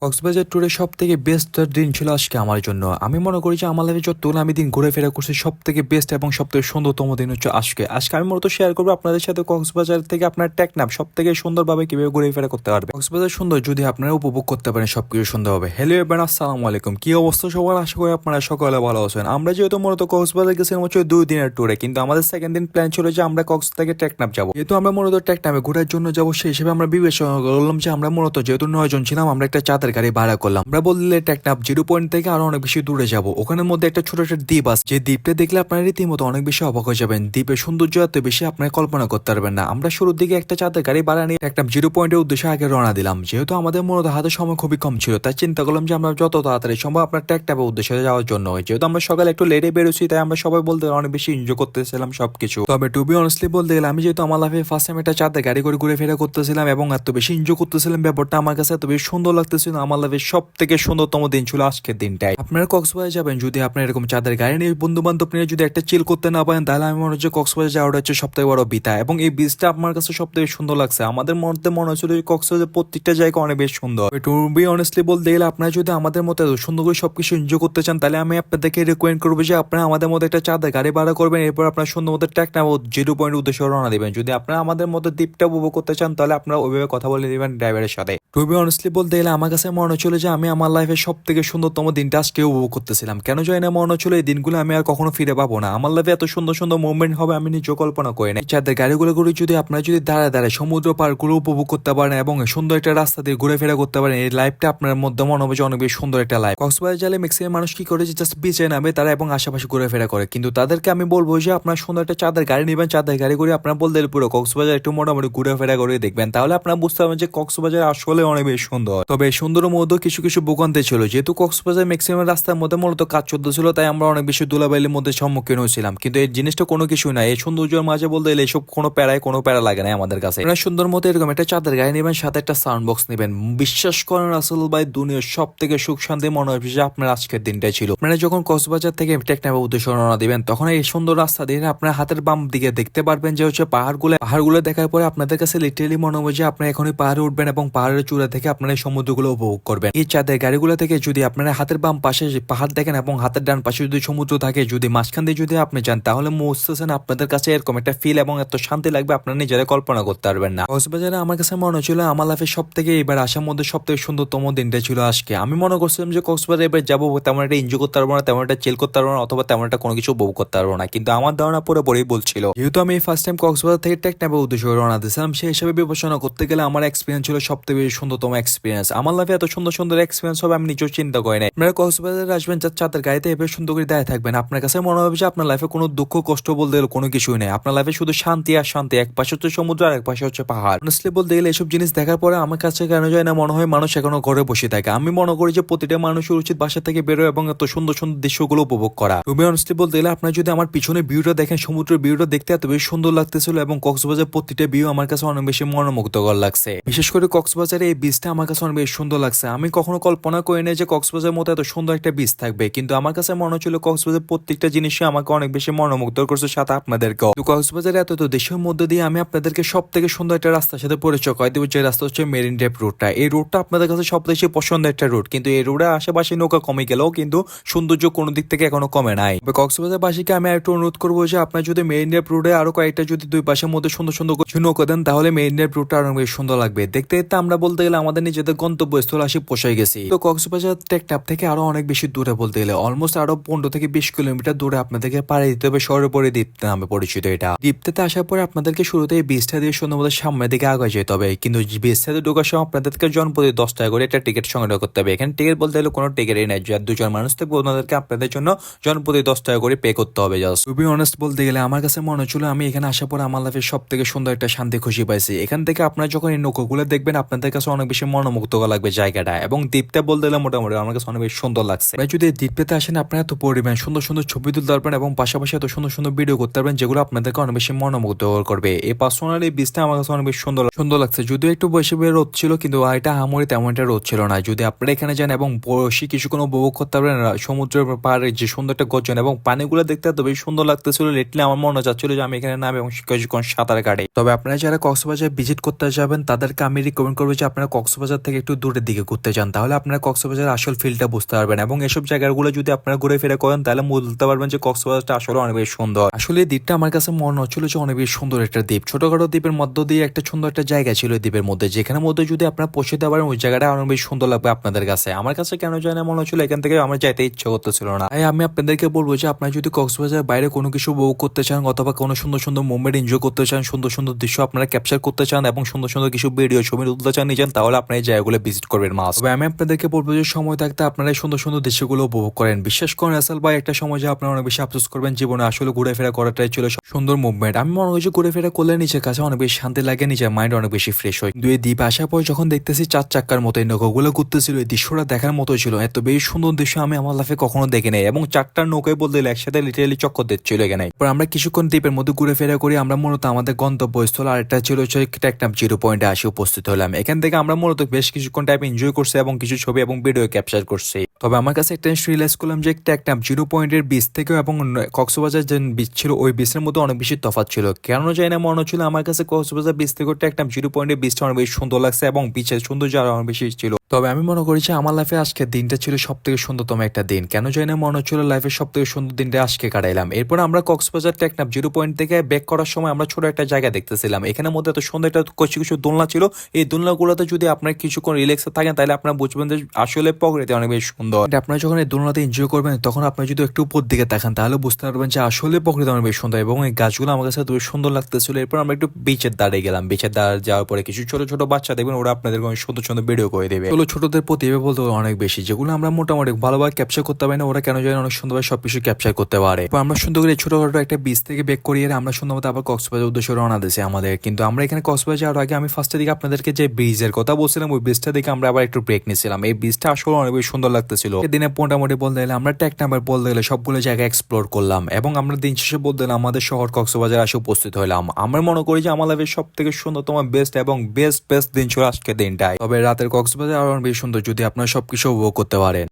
কক্সবাজার ট্যুরের সবথেকে বেস্ট দিন ছিল আজকে আমার জন্য। আমি মনে করি যে আমার লাইফে যতগুলো আমি দিন ঘুরে-ফেরা করছি সবথেকে বেস্ট এবং সবথেকে সুন্দরতম দিন হচ্ছে আজকে। আজকে আমি মূলত শেয়ার করব আপনাদের সাথে কক্সবাজার থেকে আপনার টেকনাফ সবথেকে সুন্দরভাবে কিভাবে ঘুরে-ফেরা করতে পারবেন। কক্সবাজার সুন্দর যদি আপনারা উপভোগ করতে পারেন সবকিছু সুন্দরভাবে। হ্যালো এভরিওয়ান, আসসালামু আলাইকুম। কি অবস্থা সবার? আশা করি আপনারা সকলে ভালো আছেন। আমরা যেহেতু মূলত কক্সবাজার গেছিলাম হচ্ছে 2 দিনের ট্যুরে, কিন্তু আমাদের সেকেন্ড দিন প্ল্যান ছিল যে আমরা কক্স থেকে টেকনাফ যাব। যেহেতু আমরা মূলত টেকনাফে ঘোরার জন্য যাব সেই হিসেবে আমরা বিবেচনা করলাম যে আমরা মূলত যেহেতু 9 জন ছিলাম আমরা একটা চাঁদের গাড়ি ভাড়া করলাম। আমরা বললে টেকনাফ 0 পয়েন্ট থেকে আরো অনেক বেশি দূরে যাব। ওখানের মধ্যে একটা ছোট একটা দ্বীপ আছে, যে দ্বীপটা দেখলে আপনারা রীতিমতো অনেক বেশি অবাক হয়ে যাবেন। দ্বীপের সৌন্দর্য এত বেশি আপনারা কল্পনা করতে পারবেন না। আমরা শুরুর দিকে একটা চাঁদের গাড়ি ভাড়া নিয়ে টেকনাফ 0 পয়েন্টের উদ্দেশ্যে আগে রওনা দিলাম। যেহেতু আমাদের মূলত হাতে সময় খুবই কম ছিল, তাই চিন্তা করলাম যে আমরা যত তাড়াতাড়ি সম্ভব আপনার টেকনাফের উদ্দেশ্যে যাওয়ার জন্য। যেহেতু আমরা সকালে একটু লেটে বেরোছি, তাই আমরা সবাই বলতে অনেক বেশি এনজয় করতেছিলাম সবকিছু। তবে টু বি অনেস্টলি বলতে গেলে আমি যেহেতু আমার লাইফে ফার্স্ট টাইম একটা চাঁদের গাড়ি করে ঘুরে ফেরা করতেছিলাম এবং এত বেশি এনজয় করতেছিলাম, ব্যাপারটা আমার কাছে এত বেশি সুন্দর লাগতেছিল। আমার লাইফের সব থেকে সুন্দরতম দিন ছিল আজকের দিনটাই। আপনারা কক্সবাজার যাবেন, যদি আপনার এরকম চাঁদের গাড়ি নিয়ে বন্ধু বান্ধব নিয়ে যদি একটা চিল করতে না পারেন, তাহলে আমি মনে হচ্ছে কক্সবাজার যাওয়াটা হচ্ছে সবথেকে বড় বিতা। এবং এই বীজটা আমার কাছে সব থেকে সুন্দর লাগছে। আমাদের মধ্যে মনে হচ্ছিল যে কক্সবাজার প্রত্যেকটা জায়গা অনেক বেশ সুন্দর। টু বি অনেস্টলি বলতে গেলে আপনারা যদি আমাদের মতো এত সুন্দর করে সবকিছু এনজয় করতে চান, তাহলে আমি আপনাদেরকে রিকমেন্ড করবো যে আপনারা আমাদের মধ্যে একটা চাঁদের গাড়ি ভাড়া করবেন, এরপর আপনার সুন্দর মতো টেকনাফ 0 পয়েন্ট উদ্দেশ্যে রওনা দিবেন। যদি আপনারা আমাদের মতো দ্বীপটা উপভোগ করতে চান, তাহলে আপনারা ওইভাবে কথা বলে দিবেন ড্রাইভারের সাথে। টু বি অনেস্টলি বলতে গেলে আমার কাছে মনে হচ্ছিল যে আমি আমার লাইফের সব থেকে সুন্দরতম দিনটা আজকে উপভোগ করতেছিলাম। কেন জানি না মনে হচ্ছিল এই দিনগুলো আমি আর কখনো ফিরে পাবো না। আমার লাইফে এত সুন্দর সুন্দর মুভমেন্ট হবে আমি নিজেও কল্পনা করি না। চাঁদের গাড়িগুলো করে যদি আপনারা যদি দাঁড়ায় দাঁড়ায় সমুদ্র পার্কগুলো উপভোগ করতে পারেন এবং সুন্দর একটা রাস্তা দিয়ে ঘুরে ফেরা করতে পারেন, এই লাইফটা আপনার মধ্যে মনে হবে যে অনেক বেশি সুন্দর একটা লাইফ। কক্সবাজার গেলে ম্যাক্সিমাম মানুষ কি করে যে জাস্ট বিচে নামে তারা এবং আশেপাশে ঘুরে ফেরা করে, কিন্তু তাদেরকে আমি বলবো যে আপনার সুন্দর একটা চাঁদের গাড়ি নেবেন। চাঁদের গাড়ি করে আপনার বলতে পুরো কক্সবাজার একটু মোটামুটি ঘুরে ফেরা করে দেখবেন, তাহলে আপনারা বুঝতে পারবেন যে কক্সবাজার আসলে অনেক বেশি সুন্দর। তবে সুন্দরের মধ্যে কিছু কিছু ভোগান্তি ছিল, যেহেতু কক্সবাজার ম্যাক্সিমাম রাস্তার মধ্যে মূলত কাজ চলতেছিল, তাই আমরা অনেক বেশি ধুলাবালির মধ্যে সম্মুখীন হয়েছিলাম। কিন্তু এই জিনিসটা কোনো কিছু না, এই সৌন্দর্যের মাঝে বলতে গেলে এসব কোনো প্যারা লাগে না আমাদের কাছে। আপনারা সুন্দর মতো এরকম একটা চাঁদের গাড়ি নেবেন, সাথে একটা সাউন্ড বক্স নেবেন। বিশ্বাস করেন রাসেল ভাই, দুনিয়ার সব থেকে সুখ শান্তি মনে হয় যে আপনার আজকের দিনটাই ছিল। আপনারা যখন কক্সবাজার থেকে টেকনাফের উদ্দেশ্যে রওনা দিবেন, তখন এই সুন্দর রাস্তা দিয়ে আপনার হাতের বাম দিকে দেখতে পারবেন যে হচ্ছে পাহাড়গুলো দেখার পরে আপনাদের কাছে লিটারেলি মনে হবে যে আপনি এখনই পাহাড়ে উঠবেন এবং পাহাড়ের চূড়া থেকে আপনার এই সমুদ্রগুলো উপভোগ করবেন। এই চাঁদের গাড়িগুলো থেকে যদি আপনারা হাতের বাম পাশে পাহাড় দেখেন এবং হাতের ডান পাশে যদি সমুদ্র থাকে, যদি মাঝখান দিয়ে যদি আপনি যান, তাহলে বুঝতেছেন আপনাদের কাছে এরকম একটা ফিল এবং এত শান্তি লাগবে আপনারা নিজেরা কল্পনা করতে পারবেন না। কক্সবাজারে আমার কাছে মনে হচ্ছিল আমার লাইফের সব থেকে এবার আসার মধ্যে সব থেকে সুন্দরতম দিনটা ছিল আজকে। আমি মনে করছিলাম যে কক্সবাজারে এবার যাবো, তেমন একটা এনজয় করতে পারবো না, তেমন একটা চিল করতে পারবো না, অথবা তেমন একটা কোনো কিছু উপভোগ করতে পারবো না, কিন্তু আমার ধারণা পুরোপুরি বলছিল। যেহেতু আমি ফার্স্ট টাইম কক্সবাজার থেকে টেকনাফের উদ্দেশ্যে রওনা দিয়েছিলাম, সেই হিসাবে বিবেচনা করতে গেলে আমার এক্সপিরিয়েন্স ছিল সব থেকে সুন্দরতম এক্সপিরিয়েন্স। আমার লাইফে এত সুন্দর সুন্দর এক্সপিরিয়েন্স হবে আমি নিজেও চিন্তা করি নাই। আপনারা কক্সবাজারে আসবেন, চাঁদের গাড়িতে এভাবে সুন্দর করে দাঁড়িয়ে থাকবেন, আপনার কাছে মনে হবে যে আপনার লাইফে কোনো দুঃখ কষ্ট বলতে গেলে কোনো কিছুই নেই। আপনার লাইফে শুধু শান্তি আর শান্তি। এক পাশে হচ্ছে সমুদ্র আর এক পাশে হচ্ছে পাহাড়। অনেস্টলি বলতে গেলে এসব জিনিস দেখার পরে আমার কাছে কেন যায় না মনে হয় মানুষ এখনো ঘরে বসে থাকে। আমি মনে করি যে প্রতিটা মানুষের উচিত বাসা থেকে বেরোয় এবং এত সুন্দর সুন্দর দৃশ্যগুলো উপভোগ করা। তুমি অনেস্টলি বলতে গেলে আপনার যদি আমার পিছনে ভিউটা দেখেন, সমুদ্রের ভিউটা দেখতে এত বেশি সুন্দর লাগতেছিল এবং কক্সবাজার প্রতিটা ভিউ আমার কাছে অনেক বেশি মনোমুগ্ধকর লাগছে। বিশেষ করে কক্সবাজারে এই বীজটা আমার কাছে অনেক বেশি সুন্দর লাগছে। আমি কখনো কল্পনা করি নাই যে কক্সবাজারের মতো এত সুন্দর একটা বীজ থাকবে, কিন্তু আমার কাছে মনে হচ্ছিল কক্সবাজার প্রত্যেকটা জিনিসই আমাকে অনেক বেশি মনোমুগ্ধ করছে, সাথে আপনাদেরকেও। কক্সবাজারে এত দেশের মধ্যে দিয়ে আমি আপনাদেরকে সব থেকে সুন্দর একটা রাস্তার সাথে পরিচয় করে দেবো, যে রাস্তা হচ্ছে মেরিন ড্রাইভ রুটটা। এই রুটটা আপনাদের কাছে সব থেকে পছন্দের একটা রুট, কিন্তু এই রুটের আশেপাশে নৌকা কমে গেলেও কিন্তু সৌন্দর্য কোনো দিক থেকে এখনো কমে নাই। কক্সবাজার বাসীকে আমি একটু অনুরোধ করবো যে আপনার যদি মেরিন ড্রাইভ রুটে আরো কয়েকটা যদি দুই পাশের মধ্যে সুন্দর সুন্দর নৌকা দেন, তাহলে মেরিন ড্রাইভ রুটটা আরো বেশ সুন্দর লাগবে। দেখতে দেখতে আমরা বলতে গেলে আমাদের নিজেদের গন্তব্যস্থল আসি পৌঁছে গেছি। তো কক্সবাজার টেকনাফ থেকে আরো অনেক বেশি দূরে বলতে গেলে অলমোস্ট আরো 15 থেকে 20 কিলোমিটার দূরে আপনাদেরকে পাড়ি দিতে হবে শহরের পরে দ্বীপ নামে পরিচিত এটা। দ্বীপটাতে আসার পরে আপনাদেরকে শুরুতে এই বীজটা দিয়ে সুন্দর সামনের দিকে আগে যেতে হবে, কিন্তু বীজটাতে ঢোকার সময় আপনাদেরকে জনপ্রতি 10 টাকা করে একটা টিকিট সংগ্রহ করতে হবে। এখানে টিকিট বলতে গেলে কোনো টিকিটই নাই, যার দুজন মানুষ থাকবে ওনাদেরকে আপনাদের জন্য জনপ্রতি 10 টাকা করে পে করতে হবে। জাস্ট টু বি অনেস্ট বলতে গেলে আমার কাছে মনে হচ্ছিল আমি এখানে আসার পর আমার লাইফের সব থেকে সুন্দর একটা শান্তি খুশি পাইছি। এখান থেকে আপনারা যখন এই নৌকাগুলো দেখবেন আপনাদের কাছে অনেক বেশি মনোমুগ্ধকর লাগবে জায়গাটা, এবং দ্বীপটা বলতে গেলে মোটামুটি আমার কাছে অনেক বেশি সুন্দর লাগছে। ভাই যদি দ্বীপটাতে আসেন আপনারা এত পরিমাণ সুন্দর সুন্দর ছবি তুলতে পারবেন এবং পাশাপাশি এত সুন্দর সুন্দর ভিডিও করতে পারবেন, যেগুলো আপনাদেরকে অনেক বেশি মনোমুগ্ধকর করবে। এই পার্সোনালি বীজটা আমার কাছে অনেক বেশি সুন্দর লাগছে। যদিও একটু বেশি রোদ ছিল, কিন্তু এটা আমারই তেমন একটা রোদ ছিল না। যদি আপনারা এখানে যান এবং বসে কিছুক্ষণ উপভোগ করতে পারবেন সমুদ্রের পাড়ে যে সুন্দর একটা গর্জন এবং পানিগুলো দেখতে এত বেশি সুন্দর লাগতেছিল, লিটলি আমার মনে যাচ্ছিল যে আমি এখানে নাম এবং কিছুক্ষণ সাঁতার কাটে। তবে আপনারা যারা কক্সবাজার ভিজিট করতে যাবেন তাদেরকে আমি রিকমেন্ড করবো যে আপনারা কক্সবাজার থেকে একটু দূরে দিকে ঘুরতে চান তাহলে আপনারা কক্সবাজার আসল ফিলটা বুঝতে পারবেন এবং এসব জায়গাগুলো যদি আপনারা ঘুরে ফিরে করেন তাহলে বলতে পারবেন যে কক্সবাজারটা আসলে অনেক বেশি সুন্দর। আসলে এই দ্বীপটা আমার কাছে মনে হচ্ছিল যে অনেক বেশি সুন্দর একটা দ্বীপ, ছোটখাটো দ্বীপের মধ্য দিয়ে একটা সুন্দর একটা জায়গা ছিল এই দ্বীপের মধ্যে, যেখানে মধ্যে যদি আপনারা পৌঁছে দিতে পারেন ওই জায়গাটা অনেক বেশি সুন্দর লাগবে আপনাদের কাছে। আমার কাছে কেন জানি না মনে হচ্ছিল এখান থেকে আমার যাইতে ইচ্ছে করতেছিল না। তাই আমি আপনাদেরকে বলবো যে আপনারা যদি কক্সবাজার বাইরে কোনো কিছু উপভোগ করতে চান অথবা কোনো সুন্দর সুন্দর মুভমেন্ট এনজয় করতে চান, সুন্দর সুন্দর দৃশ্য আপনারা ক্যাপচার করতে চান এবং সুন্দর সুন্দর কিছু ভিডিও ছবি তুলতে চান নিজেন, তাহলে আপনারা এই জায়গাগুলো ভিজিট করবেন মাস। তবে আমি আপনাদেরকে বলবো যে সময় থাকতে আপনারা এই সুন্দর সুন্দর দৃশ্যগুলো উপভোগ করেন। বিশ্বাস করেন রাসেল ভাই, একটা সময় যে আপনারা অনেক বেশি আফসোস করবেন জীবনে, আসলে ঘুরে ফেরা করাটাই ছিল সুন্দর মুভমেন্ট। আমি মনে হয় যে ঘুরে ফেরা করলে নিজের কাছে অনেক বেশি শান্তি লাগে, নিজের মাইন্ড অনেক বেশি ফ্রেশ হয়। দুই দ্বীপ আসার পর যখন দেখতেছি 4 চাক্কার মতো এই নৌকাগুলো ঘুরতেছিল, এই দৃশ্যটা দেখার মতো ছিল। এত বেশি সুন্দর দৃশ্য আমি আমার লাইফে কখনো দেখি নাই এবং 4টা নৌকায় বলতে একসাথে লিটারালি চক্কর দিচ্ছিল এখানে। আমরা কিছুক্ষণ দ্বীপের মধ্যে ঘুরে ফেরা করি, আমরা মূলত আমাদের গন্তব্যস্থল আরেকটা ছিল হচ্ছে টেকনাফ 0 পয়েন্টে আসে উপস্থিত হলাম। এখান থেকে আমরা মূলত বেশ কিছুক্ষণ টাইম এনজয় করছি এবং কিছু ছবি এবং ভিডিও ক্যাপচার করছি। তবে আমার কাছে একটা জিনিস রিয়েলাইজ করলাম যে টেকনাফ 0 পয়েন্টের বিচ থেকেও এবং কক্সবাজার যে বিচ ছিল ওই বিচের মধ্যে অনেক বেশি তফাৎ ছিল। কেন জানি না মনে হচ্ছিল আমার কাছে কক্সবাজার বিচ থেকে টেকনাফ 0 পয়েন্টের বিচটা অনেক বেশি সুন্দর লাগছে এবং বিচের সৌন্দর্য আরো অনেক বেশি ছিল। তবে আমি মনে করি যে আমার লাইফে আজকে দিনটা ছিল সব থেকে সুন্দরতম একটা দিন। কেন জানি না মনে হচ্ছিল লাইফের সব থেকে সুন্দর দিনটা আজকে কাটাইলাম। এরপর আমরা কক্সবাজার টেকনাফ 0 পয়েন্ট থেকে ব্যাক করার সময় আমরা ছোট একটা জায়গা দেখতেছিলাম, এখানের মধ্যে এত সুন্দর একটা কিছু দোলনা ছিল। এই দোলনাগুলোতে যদি আপনার কিছুক্ষণ রিল্যাক্সে থাকেন তাহলে আপনারা বুঝবেন যে আসলে প্রকৃতি অনেক বেশি সুন্দর। আপনারা যখন এই দোলনাতে এনজয় করবেন তখন আপনি যদি একটু উপর দিকে তাকান তাহলে বুঝতে পারবেন যে আসলে প্রকৃতি অনেক বেশি সুন্দর এবং এই গাছগুলো আমার কাছে খুবই সুন্দর লাগতেছিল। এরপর আমরা একটু বিচের দাঁড়িয়ে গেলাম। বিচের দাঁড় যাওয়ার পরে কিছু ছোট ছোট বাচ্চা দেখবেন, ওরা আপনাদের সুন্দর সুন্দর ভিডিও করে দেবে। ছোটদের প্রতিভা বলতে অনেক বেশি, যেগুলো আমরা মোটামুটি ভালোভাবে ক্যাপচার করতে পারি না, ওরা কেন জানি অনেক সুন্দরভাবে সবকিছু ক্যাপচার করতে পারে। আমরা সুন্দর করে ছোটখাটো একটা বিচ থেকে বেক করিয়ে আমরা সুন্দরমতো আবার কক্সবাজার উদ্দেশ্যে রওনা দিয়েছি আমাদের। কিন্তু আমরা এখানে কক্সবাজার যাওয়ার আগে আমি ফার্স্টের দিকে আপনাদেরকে যে ব্রিজের কথা বলছিলাম ওই ব্রিজটা দেখে আমরা আবার একটু ব্রেক নিয়েছিলাম। এই ব্রিজটা আসলে অনেক বেশি সুন্দর লাগতেছিল। দিনে মোটামুটি বলতে গেলে আমরা টেকনাফের বলতে গেলে সবগুলো জায়গা এক্সপ্লোর করলাম এবং আমরা দিন শেষে বলতে গেলে আমাদের শহর কক্সবাজার আসে উপস্থিত হলাম। আমরা মনে করি যে আমার লাইফের সব থেকে সুন্দরতম বেস্ট এবং বেস্ট দিন ছিল আজকের দিনটাই। তবে রাতের কক্সবাজার আরো বেশি সুন্দর যদি আপনারা সবকিছু উপভোগ করতে পারেন।